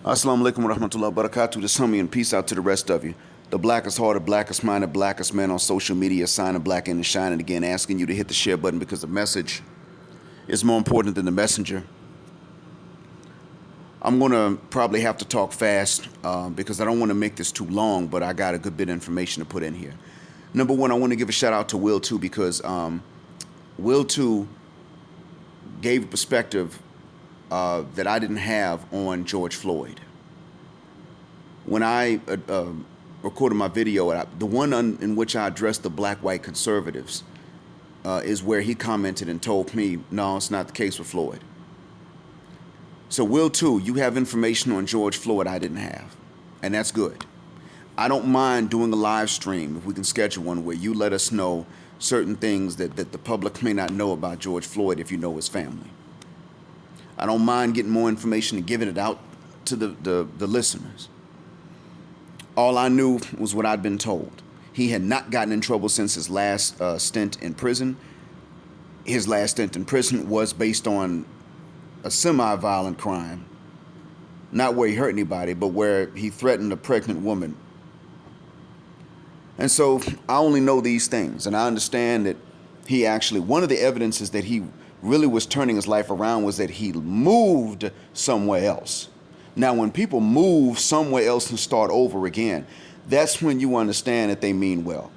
Assalamu alaikum wa rahmatullahi wa barakatuh. This homie and peace out to the rest of you. The blackest hearted, blackest minded, blackest man on social media, signing black in and shining again, asking you to hit the share button because the message is more important than the messenger. I'm going to probably have to talk fast because I don't want to make this too long, but I got a good bit of information to put in here. Number one, I want to give a shout out to Will, too, because Will, too, gave a perspective that I didn't have on George Floyd. When I recorded my video, the one in which I addressed the black-white conservatives is where he commented and told me, no, it's not the case with Floyd. So Will, too, you have information on George Floyd I didn't have, and that's good. I don't mind doing a live stream if we can schedule one where you let us know certain things that the public may not know about George Floyd if you know his family. I don't mind getting more information and giving it out to the listeners. All I knew was what I'd been told. He had not gotten in trouble since his last stint in prison. His last stint in prison was based on a semi-violent crime, not where he hurt anybody, but where he threatened a pregnant woman. And so I only know these things, and I understand that he actually, one of the evidences that he really was turning his life around was that he moved somewhere else. Now, when people move somewhere else and start over again, that's when you understand that they mean well.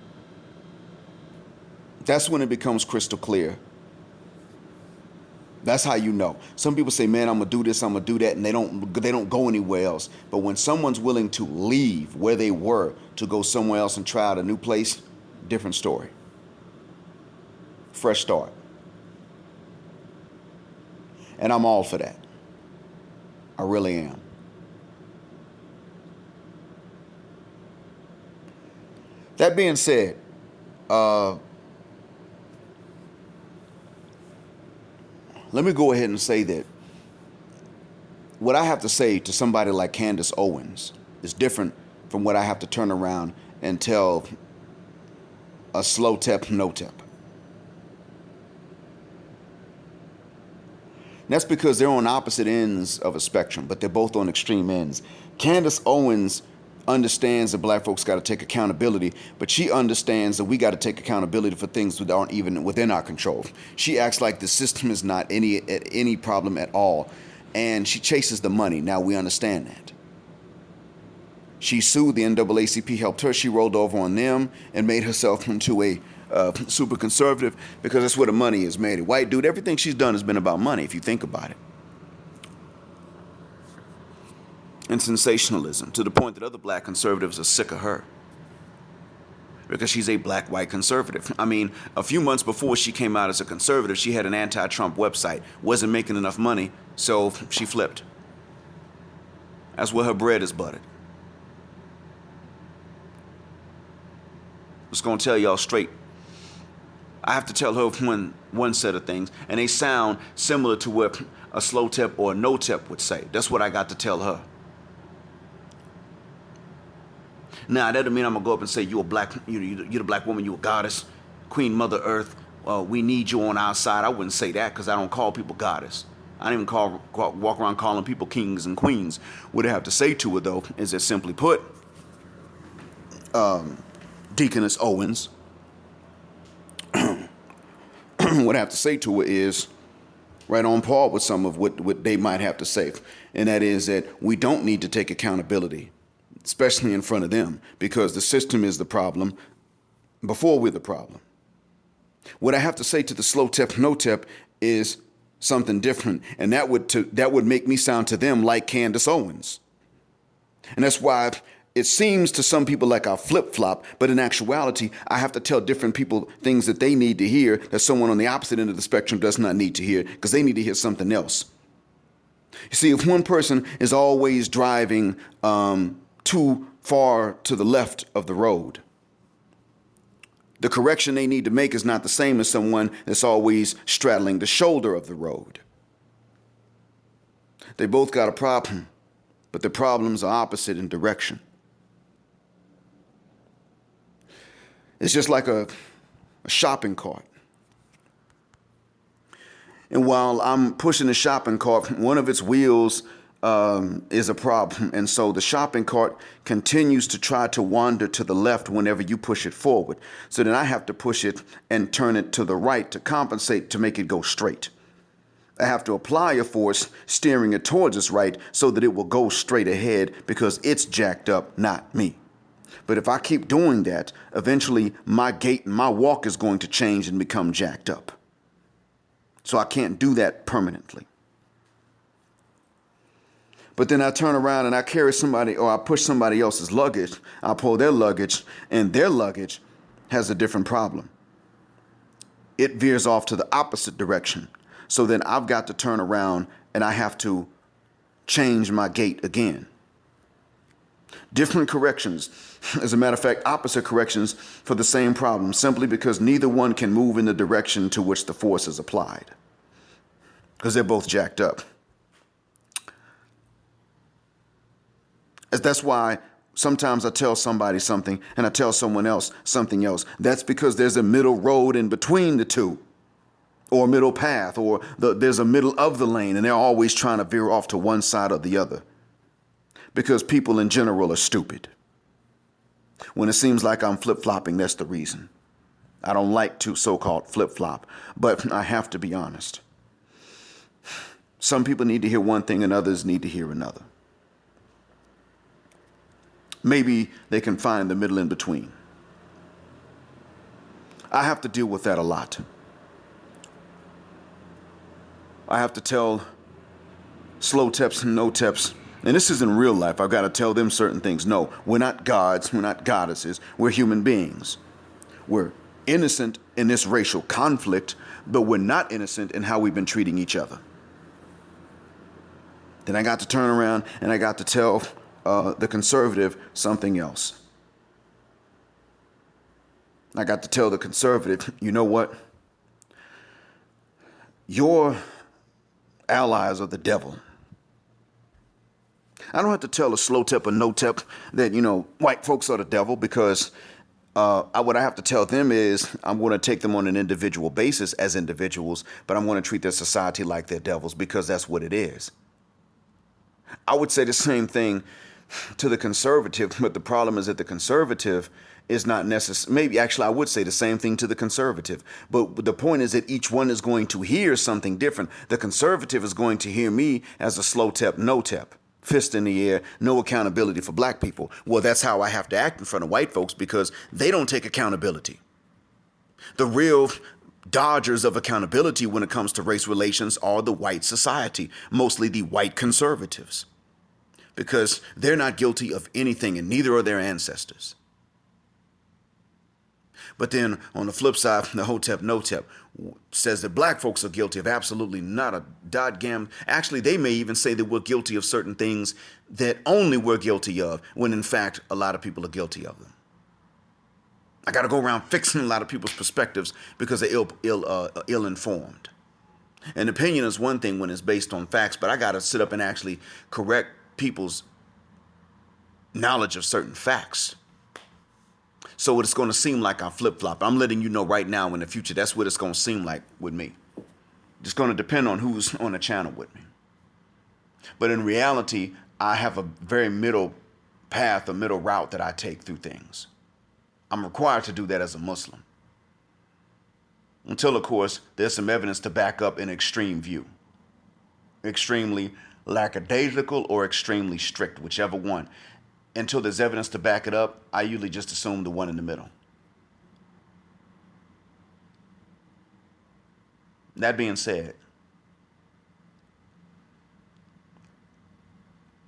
That's when it becomes crystal clear. That's how you know. Some people say, man, I'm going to do this, I'm going to do that, and they don't go anywhere else. But when someone's willing to leave where they were to go somewhere else and try out a new place, different story. Fresh start. And I'm all for that. I really am. That being said, let me go ahead and say that what I have to say to somebody like Candace Owens is different from what I have to turn around and tell a slow tep, no tep. That's because they're on opposite ends of a spectrum, but they're both on extreme ends. Candace Owens understands that black folks got to take accountability, but she understands that we got to take accountability for things that aren't even within our control. She acts like the system is not any problem at all, and she chases the money. Now, we understand that. She sued, the NAACP helped her, she rolled over on them and made herself into a super conservative because that's where the money is made. A white dude, everything she's done has been about money, if you think about it. And sensationalism, to the point that other black conservatives are sick of her because she's a black-white conservative. I mean, a few months before she came out as a conservative, she had an anti-Trump website, wasn't making enough money, so she flipped. That's where her bread is buttered. I'm just going to tell y'all straight. I have to tell her one set of things, and they sound similar to what a slow tep or a no tep would say. That's what I got to tell her. Now, that doesn't mean I'm going to go up and say, you're the black woman, you're a goddess, Queen Mother Earth, we need you on our side. I wouldn't say that because I don't call people goddess. I don't even walk around calling people kings and queens. What I have to say to her, though, is that simply put, Deaconess Owens, what I have to say to her is right on par with some of what they might have to say. And that is that we don't need to take accountability, especially in front of them, because the system is the problem before we're the problem. What I have to say to the slow tep, no tep is something different. And that would make me sound to them like Candace Owens. And that's why it seems to some people like I flip-flop, but in actuality, I have to tell different people things that they need to hear that someone on the opposite end of the spectrum does not need to hear, because they need to hear something else. You see, if one person is always driving too far to the left of the road, the correction they need to make is not the same as someone that's always straddling the shoulder of the road. They both got a problem, but the problems are opposite in direction. It's just like a shopping cart. And while I'm pushing the shopping cart, one of its wheels is a problem. And so the shopping cart continues to try to wander to the left whenever you push it forward. So then I have to push it and turn it to the right to compensate to make it go straight. I have to apply a force steering it towards its right so that it will go straight ahead because it's jacked up, not me. But if I keep doing that, eventually my gait and my walk is going to change and become jacked up. So I can't do that permanently. But then I turn around and I carry somebody, or I push somebody else's luggage. I pull their luggage, and their luggage has a different problem. It veers off to the opposite direction. So then I've got to turn around and I have to change my gait again. Different corrections. As a matter of fact, opposite corrections for the same problem, simply because neither one can move in the direction to which the force is applied. Because they're both jacked up. That's why sometimes I tell somebody something and I tell someone else something else. That's because there's a middle road in between the two, or a middle path, or there's a middle of the lane, and they're always trying to veer off to one side or the other. Because people in general are stupid. When it seems like I'm flip-flopping, that's the reason. I don't like to so-called flip-flop, but I have to be honest. Some people need to hear one thing and others need to hear another. Maybe they can find the middle in between. I have to deal with that a lot. I have to tell slow teps and no teps, and this is in real life. I've got to tell them certain things. No, we're not gods, we're not goddesses, we're human beings. We're innocent in this racial conflict, but we're not innocent in how we've been treating each other. Then I got to turn around and I got to tell the conservative something else. I got to tell the conservative, you know what? Your allies are the devil. I don't have to tell a slow tip or no tip that, white folks are the devil, because what I have to tell them is I'm going to take them on an individual basis as individuals, but I'm going to treat their society like they're devils, because that's what it is. I would say the same thing to the conservative, but the problem is that the conservative is not necessary. Maybe actually I would say the same thing to the conservative, but the point is that each one is going to hear something different. The conservative is going to hear me as a slow tep, no tep, fist in the air, no accountability for black people. Well, that's how I have to act in front of white folks, because they don't take accountability. The real dodgers of accountability when it comes to race relations are the white society, mostly the white conservatives, because they're not guilty of anything, and neither are their ancestors. But then on the flip side, the Hotep Notep says that black folks are guilty of absolutely not a dot-gam. Actually, they may even say that we're guilty of certain things that only we're guilty of, when in fact a lot of people are guilty of them. I got to go around fixing a lot of people's perspectives because they're ill-informed. An opinion is one thing when it's based on facts, but I got to sit up and actually correct people's knowledge of certain facts. So it's going to seem like I flip-flop. I'm letting you know right now, in the future, that's what it's going to seem like with me. It's going to depend on who's on the channel with me. But in reality, I have a very middle path, a middle route that I take through things. I'm required to do that as a Muslim. Until, of course, there's some evidence to back up an extreme view. Extremely lackadaisical or extremely strict, whichever one. Until there's evidence to back it up, I usually just assume the one in the middle. That being said,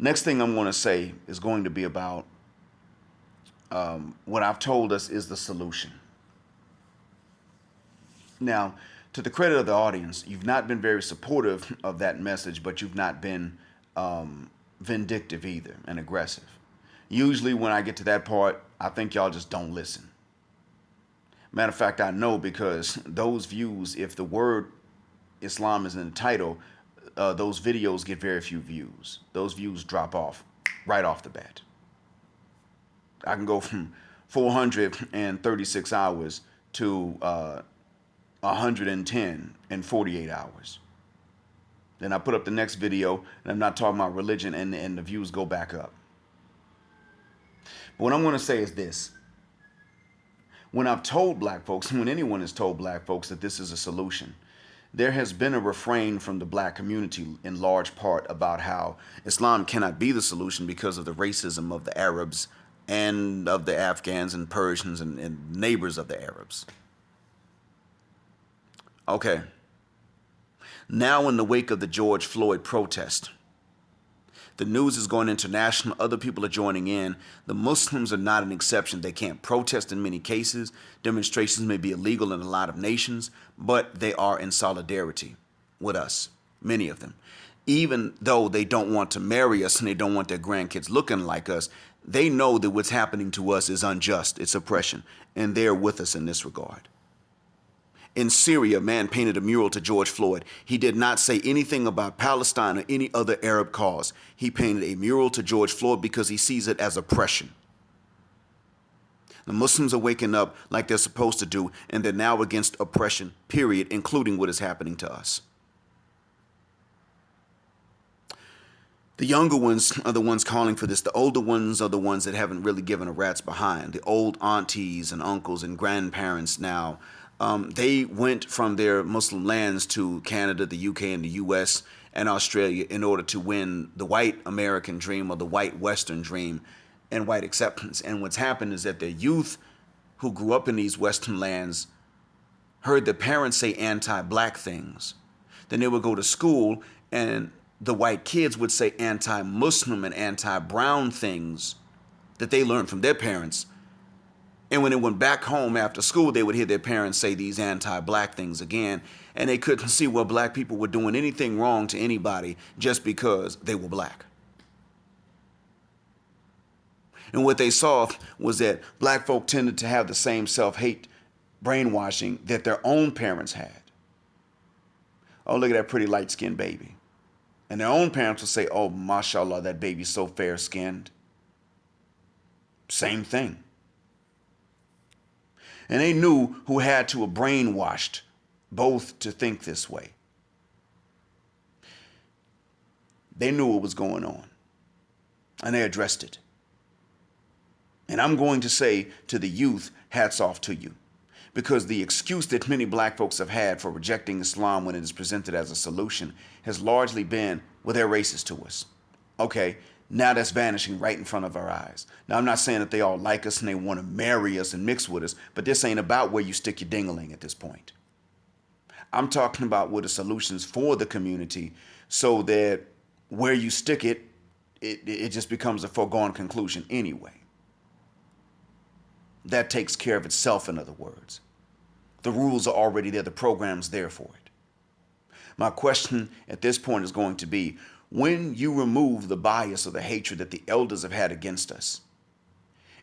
next thing I'm going to say is going to be about what I've told us is the solution. Now, to the credit of the audience, you've not been very supportive of that message, but you've not been vindictive either and aggressive. Usually when I get to that part, I think y'all just don't listen. Matter of fact, I know, because those views, if the word Islam is in the title, those videos get very few views. Those views drop off right off the bat. I can go from 436 hours to 110 in 48 hours. Then I put up the next video, and I'm not talking about religion, and the views go back up. But what I'm going to say is this. When I've told black folks, when anyone has told black folks that this is a solution, there has been a refrain from the black community in large part about how Islam cannot be the solution because of the racism of the Arabs and of the Afghans and Persians and neighbors of the Arabs. Okay. Now, in the wake of the George Floyd protest, the news is going international. Other people are joining in. The Muslims are not an exception. They can't protest in many cases. Demonstrations may be illegal in a lot of nations, but they are in solidarity with us, many of them. Even though they don't want to marry us and they don't want their grandkids looking like us, they know that what's happening to us is unjust. It's oppression. And they're with us in this regard. In Syria, a man painted a mural to George Floyd. He did not say anything about Palestine or any other Arab cause. He painted a mural to George Floyd because he sees it as oppression. The Muslims are waking up like they're supposed to do, and they're now against oppression, period, including what is happening to us. The younger ones are the ones calling for this. The older ones are the ones that haven't really given a rat's behind. The old aunties and uncles and grandparents now, they went from their Muslim lands to Canada, the UK, and the US, and Australia in order to win the white American dream or the white Western dream and white acceptance. And what's happened is that the youth who grew up in these Western lands heard their parents say anti-black things. Then they would go to school and the white kids would say anti-Muslim and anti-brown things that they learned from their parents. And when they went back home after school, they would hear their parents say these anti-black things again. And they couldn't see where black people were doing anything wrong to anybody just because they were black. And what they saw was that black folk tended to have the same self-hate brainwashing that their own parents had. Oh, look at that pretty light-skinned baby. And their own parents would say, oh, mashallah, that baby's so fair-skinned. Same thing. And they knew who had to have brainwashed both to think this way. They knew what was going on. And they addressed it. And I'm going to say to the youth, hats off to you. Because the excuse that many black folks have had for rejecting Islam when it is presented as a solution has largely been, well, they're racist to us. Okay, now that's vanishing right in front of our eyes. Now, I'm not saying that they all like us and they want to marry us and mix with us, but this ain't about where you stick your ding-a-ling at this point. I'm talking about what are solutions for the community so that where you stick it, it just becomes a foregone conclusion anyway. That takes care of itself, in other words. The rules are already there. The program's there for it. My question at this point is going to be, when you remove the bias or the hatred that the elders have had against us,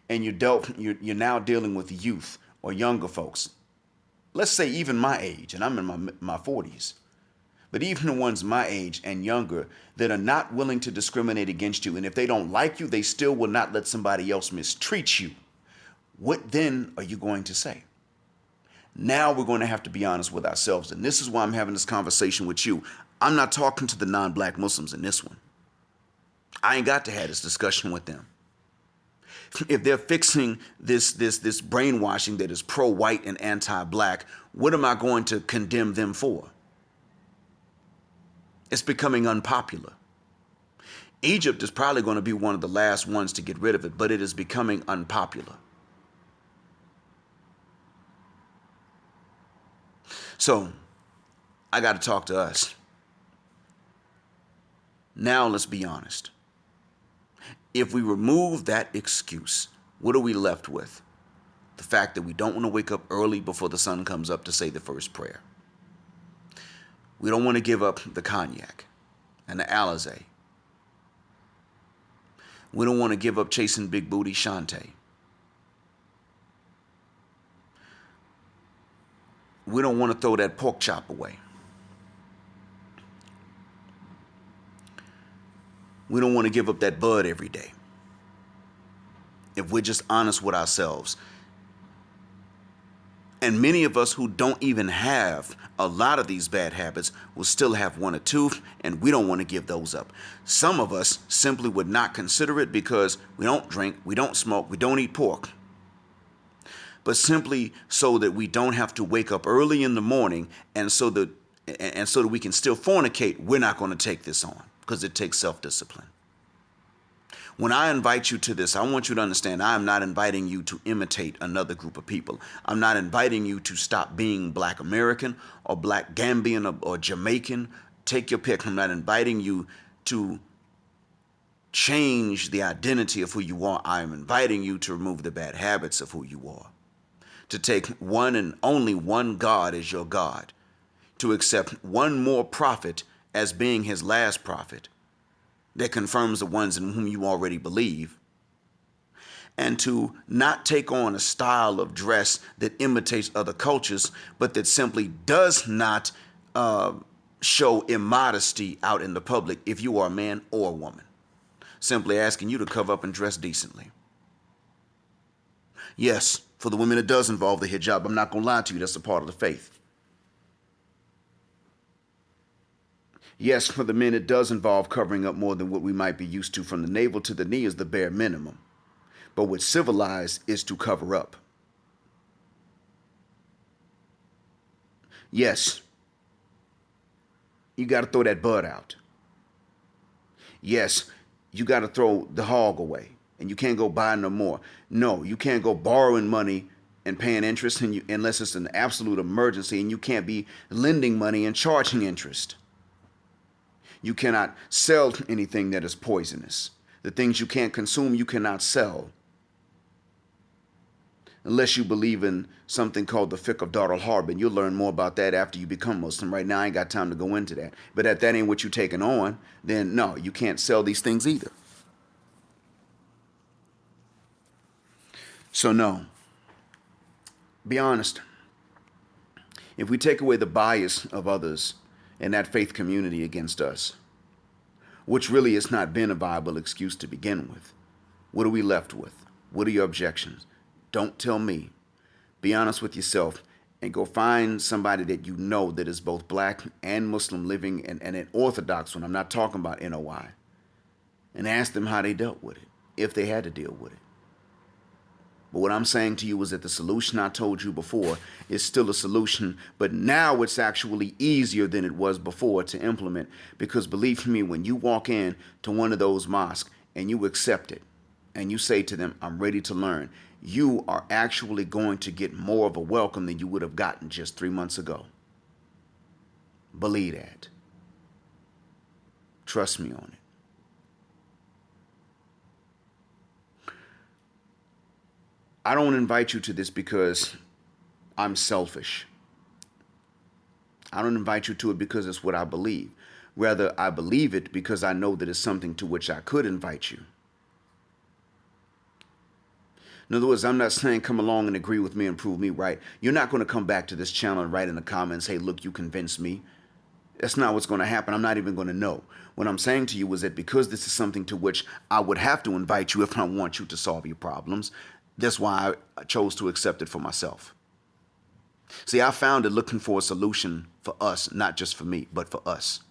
and you're now dealing with youth or younger folks, let's say even my age, and I'm in my 40s, but even the ones my age and younger that are not willing to discriminate against you, and if they don't like you, they still will not let somebody else mistreat you, what then are you going to say? Now we're going to have to be honest with ourselves. And this is why I'm having this conversation with you. I'm not talking to the non-black Muslims in this one. I ain't got to have this discussion with them. If they're fixing this brainwashing that is pro-white and anti-black, what am I going to condemn them for? It's becoming unpopular. Egypt is probably going to be one of the last ones to get rid of it, but it is becoming unpopular. So, I got to talk to us. Now let's be honest. If we remove that excuse, what are we left with? The fact that we don't want to wake up early before the sun comes up to say the first prayer. We don't want to give up the cognac and the Alizé. We don't want to give up chasing big booty Shantae. We don't want to throw that pork chop away. We don't want to give up that bud every day. If we're just honest with ourselves. And many of us who don't even have a lot of these bad habits will still have one or two, and we don't want to give those up. Some of us simply would not consider it because we don't drink, we don't smoke, we don't eat pork. But simply so that we don't have to wake up early in the morning and so that we can still fornicate, we're not going to take this on because it takes self-discipline. When I invite you to this, I want you to understand I am not inviting you to imitate another group of people. I'm not inviting you to stop being Black American or Black Gambian or Jamaican. Take your pick. I'm not inviting you to change the identity of who you are. I am inviting you to remove the bad habits of who you are. To take one and only one God as your God. To accept one more prophet as being his last prophet. That confirms the ones in whom you already believe, and to not take on a style of dress that imitates other cultures, but that simply does not show immodesty out in the public if you are a man or a woman. Simply asking you to cover up and dress decently. Yes, for the women it does involve the hijab. I'm not going to lie to you, that's a part of the faith. Yes, for the men, it does involve covering up more than what we might be used to. From the navel to the knee is the bare minimum. But what's civilized is to cover up. Yes, you got to throw that bud out. Yes, you got to throw the hog away. And you can't go buy no more. No, you can't go borrowing money and paying interest unless it's an absolute emergency. And you can't be lending money and charging interest. You cannot sell anything that is poisonous. The things you can't consume, you cannot sell. Unless you believe in something called the fiqh of Dar al-Harb, and you'll learn more about that after you become Muslim. Right now, I ain't got time to go into that. But if that ain't what you're taking on, then no, you can't sell these things either. So no, be honest. If we take away the bias of others, and that faith community against us, which really has not been a viable excuse to begin with. What are we left with? What are your objections? Don't tell me. Be honest with yourself and go find somebody that you know that is both Black and Muslim living and an Orthodox one. I'm not talking about NOI. And ask them how they dealt with it, if they had to deal with it. But what I'm saying to you is that the solution I told you before is still a solution, but now it's actually easier than it was before to implement, because believe me, when you walk in to one of those mosques and you accept it and you say to them, I'm ready to learn, you are actually going to get more of a welcome than you would have gotten just 3 months ago. Believe that. Trust me on it. I don't invite you to this because I'm selfish. I don't invite you to it because it's what I believe. Rather, I believe it because I know that it's something to which I could invite you. In other words, I'm not saying come along and agree with me and prove me right. You're not going to come back to this channel and write in the comments, hey, look, you convinced me. That's not what's going to happen. I'm not even going to know. What I'm saying to you is that because this is something to which I would have to invite you if I want you to solve your problems, that's why I chose to accept it for myself. See, I found it looking for a solution for us, not just for me, but for us.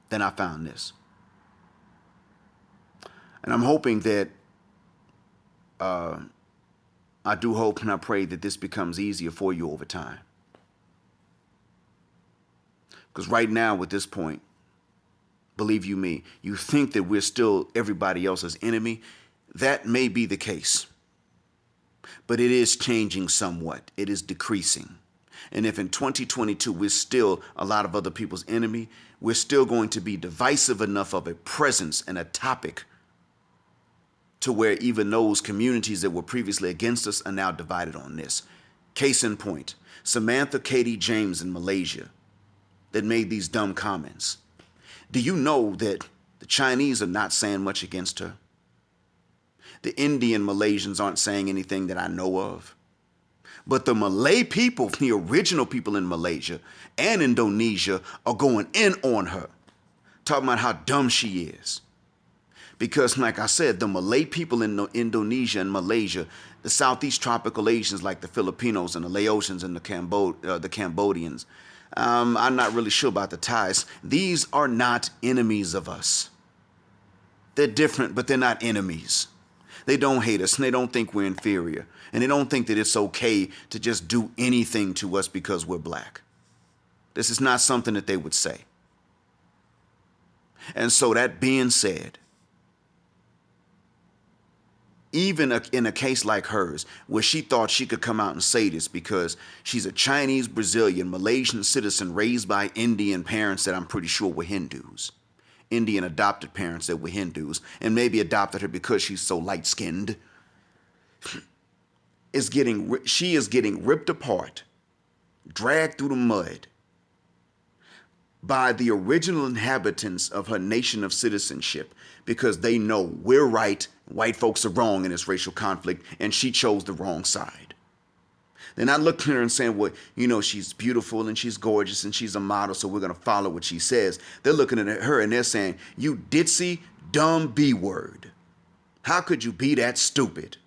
Then I found this. And I'm hoping that, I do hope and I pray that this becomes easier for you over time. Because right now, at this point, believe you me, you think that we're still everybody else's enemy. That may be the case. But it is changing somewhat. It is decreasing. And if in 2022 we're still a lot of other people's enemy, we're still going to be divisive enough of a presence and a topic to where even those communities that were previously against us are now divided on this. Case in point, Samantha Katie James in Malaysia that made these dumb comments. Do you know that the Chinese are not saying much against her? The Indian Malaysians aren't saying anything that I know of. But the Malay people, the original people in Malaysia and Indonesia, are going in on her, talking about how dumb she is. Because, like I said, the Malay people in Indonesia and Malaysia, the Southeast tropical Asians like the Filipinos and the Laotians and the Cambodians, I'm not really sure about the Thais. These are not enemies of us. They're different, but they're not enemies. They don't hate us, and they don't think we're inferior. And they don't think that it's okay to just do anything to us because we're black. This is not something that they would say. And so that being said, even in a case like hers, where she thought she could come out and say this because she's a Chinese, Brazilian, Malaysian citizen raised by Indian parents that I'm pretty sure were Hindus, Indian adopted parents that were Hindus, and maybe adopted her because she's so light-skinned, she is getting ripped apart, dragged through the mud by the original inhabitants of her nation of citizenship because they know we're right, white folks are wrong in this racial conflict, and she chose the wrong side. They're not looking at her and saying, well, she's beautiful and she's gorgeous and she's a model, so we're going to follow what she says. They're looking at her and they're saying, you ditzy, dumb B-word. How could you be that stupid?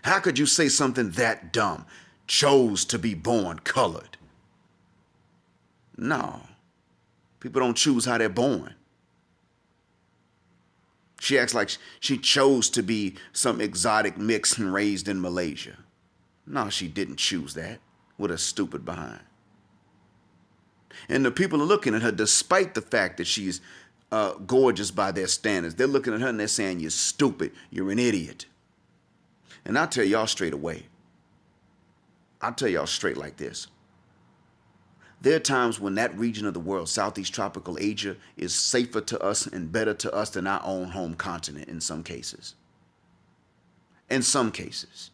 How could you say something that dumb? Chose to be born colored. No. People don't choose how they're born. She acts like she chose to be some exotic mix and raised in Malaysia. No, she didn't choose that. With a stupid behind. And the people are looking at her despite the fact that she's gorgeous by their standards. They're looking at her and they're saying, you're stupid. You're an idiot. And I'll tell y'all straight away. I'll tell y'all straight like this. There are times when that region of the world, Southeast tropical Asia, is safer to us and better to us than our own home continent in some cases. In some cases.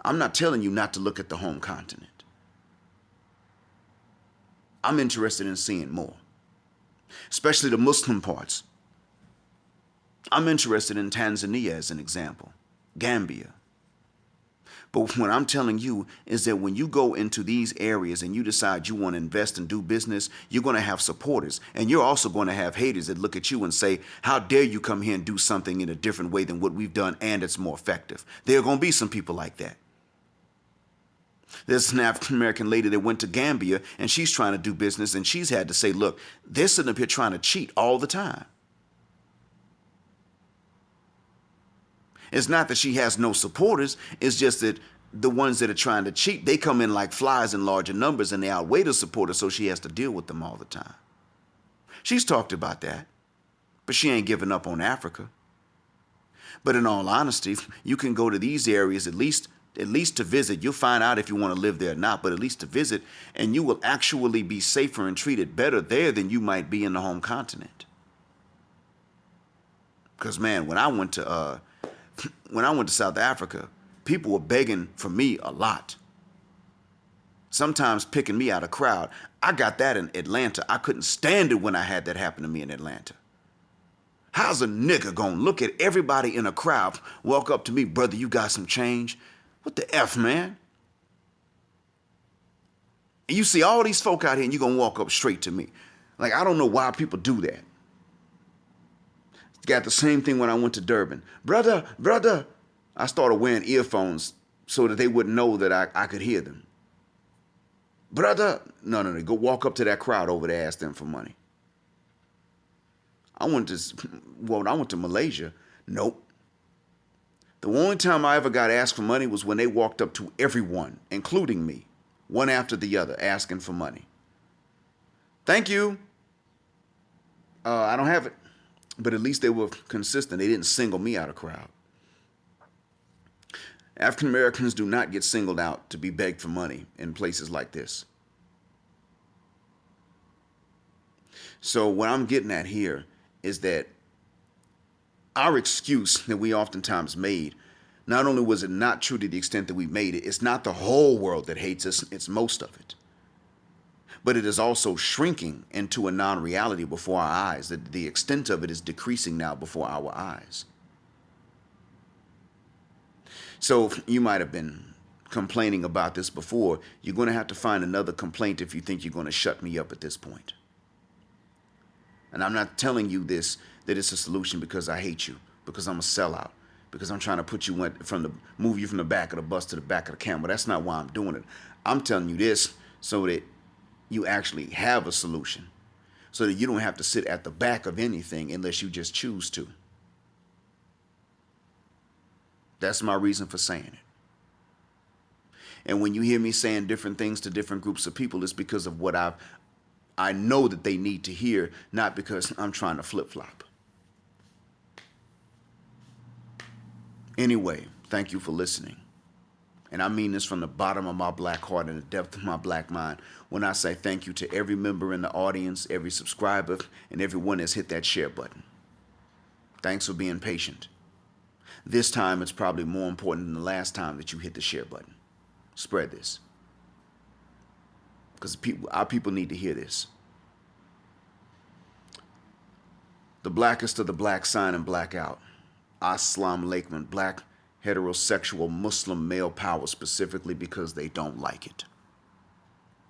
I'm not telling you not to look at the home continent. I'm interested in seeing more, especially the Muslim parts. I'm interested in Tanzania as an example, Gambia. But what I'm telling you is that when you go into these areas and you decide you want to invest and do business, you're going to have supporters. And you're also going to have haters that look at you and say, how dare you come here and do something in a different way than what we've done and it's more effective. There are going to be some people like that. There's an African-American lady that went to Gambia and she's trying to do business and she's had to say, look, they're sitting up here trying to cheat all the time. It's not that she has no supporters. It's just that the ones that are trying to cheat, they come in like flies in larger numbers and they outweigh the supporters, so she has to deal with them all the time. She's talked about that, but she ain't giving up on Africa. But in all honesty, you can go to these areas at least to visit. You'll find out if you want to live there or not, but at least to visit, and you will actually be safer and treated better there than you might be in the home continent. Because, man, when I went to South Africa, people were begging for me a lot. Sometimes picking me out of crowd. I got that in Atlanta. I couldn't stand it when I had that happen to me in Atlanta. How's a nigga gonna look at everybody in a crowd, walk up to me, brother, you got some change? What the F, man? And you see all these folk out here and you're gonna walk up straight to me. Like, I don't know why people do that. Got the same thing when I went to Durban. Brother. I started wearing earphones so that they wouldn't know that I could hear them. Brother. No. Go walk up to that crowd over there, ask them for money. I went to Malaysia. Nope. The only time I ever got asked for money was when they walked up to everyone, including me, one after the other, asking for money. Thank you. I don't have it. But at least they were consistent. They didn't single me out of crowd. African Americans do not get singled out to be begged for money in places like this. So what I'm getting at here is that our excuse that we oftentimes made, not only was it not true to the extent that we made it, it's not the whole world that hates us, it's most of it. But it is also shrinking into a non-reality before our eyes. The extent of it is decreasing now before our eyes. So you might have been complaining about this before. You're going to have to find another complaint if you think you're going to shut me up at this point. And I'm not telling you this, that it's a solution because I hate you, because I'm a sellout, because I'm trying to put you move you from the back of the bus to the back of the camel. That's not why I'm doing it. I'm telling you this so that you actually have a solution, so that you don't have to sit at the back of anything unless you just choose to. That's my reason for saying it. And when you hear me saying different things to different groups of people, it's because of what I know that they need to hear, not because I'm trying to flip-flop. Anyway, thank you for listening. And I mean this from the bottom of my black heart and the depth of my black mind when I say thank you to every member in the audience, every subscriber, and everyone that's hit that share button. Thanks for being patient. This time it's probably more important than the last time that you hit the share button. Spread this. Because our people need to hear this. The blackest of the black sign and black out. Assalamu alaikum, black heterosexual Muslim male power, specifically because they don't like it.